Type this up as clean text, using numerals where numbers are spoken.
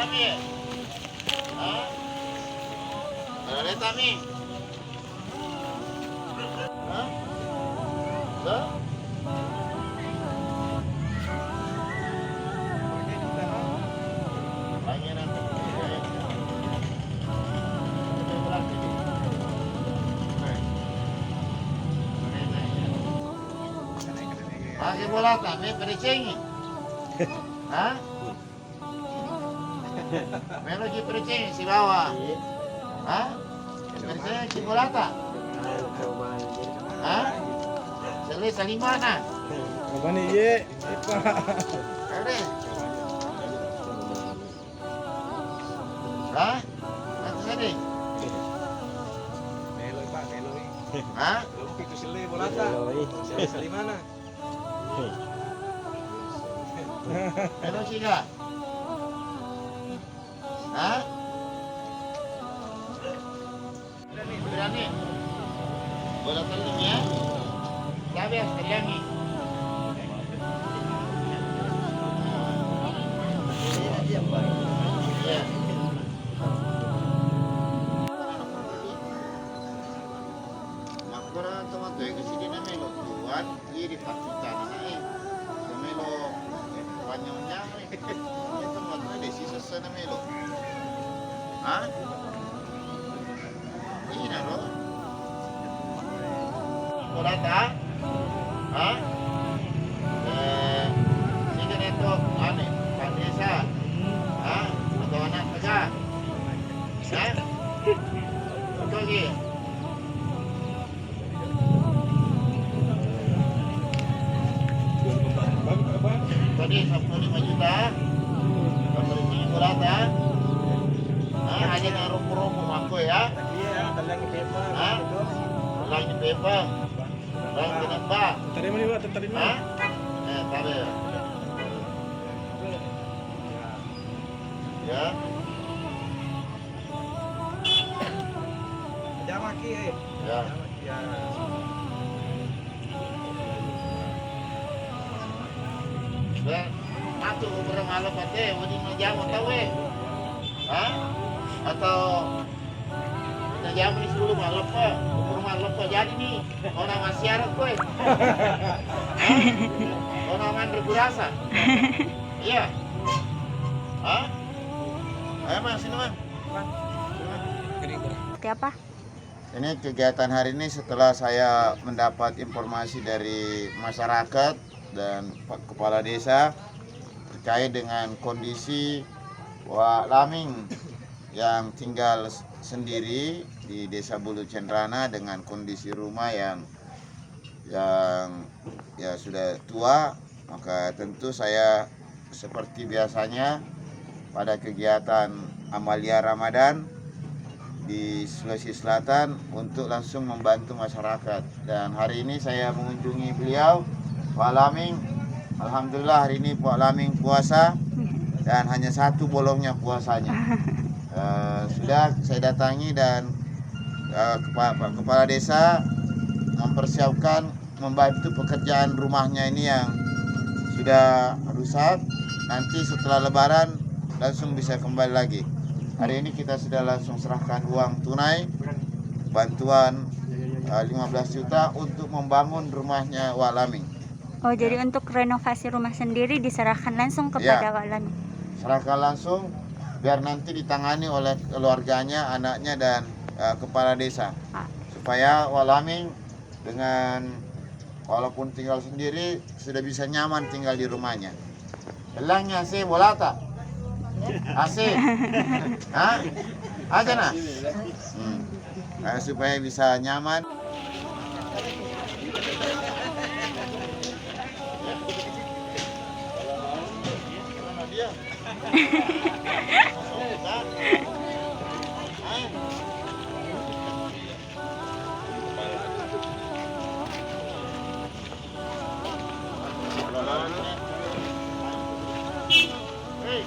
Tami? Hah? Ada Tami? Hah? Lo? Pangeran pakai bola Tami percengi? Hah? Melo ji percengi si bawah? Hah? Percengi si bola tak? Hah? Selis salimana? Abani ye, Pak. Ada? Hah? Nanti sedih? Meloy Pak, meloy. Hah? Lumpi itu sili bolata. Sili mana? Melo sih enggak? Hah? Berani? Bola tanding ya? Sabi ang kaliangi. Ya. Makara teman tuh ke sini namelo tuan, iri pakitan naik. Namelo panjangnya. Ya teman tuh desi sesa namelo. Hah? Ini naro. Bola tak? Hah? Sige neto, ano, pandesa. Hah? Atau anak kerja? Hah? Betul lagi? Tadi 45 juta. Kembali sini bola tak? Hah? Aja nak rumput-rumput aku ya? Iya, talang pepa. Hah? Lagi pepa. Lagi kenapa? Terima nih, Pak, terima. Hah? Tabe. Ya. Jama ki eh. Ya. Ya. Dan matu beberapa malam pate, wadi menjamu tahu Hah? Atau menjamu ni sebelum malam pak, beberapa malam pak jadi nih orang masyarakat kue. Orang man berkurasa. Iya. Hah? Ayo mas, sini man. Seperti apa? Ini kegiatan hari ini setelah saya mendapat informasi dari masyarakat dan Pak Kepala Desa terkait dengan kondisi Wak Laming yang tinggal sendiri di Desa Bulu Cendrana dengan kondisi rumah yang ya sudah tua, maka tentu saya seperti biasanya pada kegiatan Amalia Ramadan di Sulawesi Selatan untuk langsung membantu masyarakat. Dan hari ini saya mengunjungi beliau, Pak Laming. Alhamdulillah hari ini Pak Laming puasa dan hanya satu bolongnya puasanya. Sudah saya datangi dan Pak Kepala Desa mempersiapkan membantu pekerjaan rumahnya ini yang sudah rusak. Nanti setelah Lebaran langsung bisa kembali lagi. Hari ini kita sudah langsung serahkan uang tunai bantuan 15 juta untuk membangun rumahnya Wak Laming. Oh, jadi untuk renovasi rumah sendiri diserahkan langsung kepada Wak Laming. Serahkan langsung biar nanti ditangani oleh keluarganya, anaknya dan kepala desa. Supaya Wak Laming dengan walaupun tinggal sendiri sudah bisa nyaman tinggal di rumahnya. Belangnya sih bola tak? Asik. Hah? Aja nak? Supaya bisa nyaman. Hey.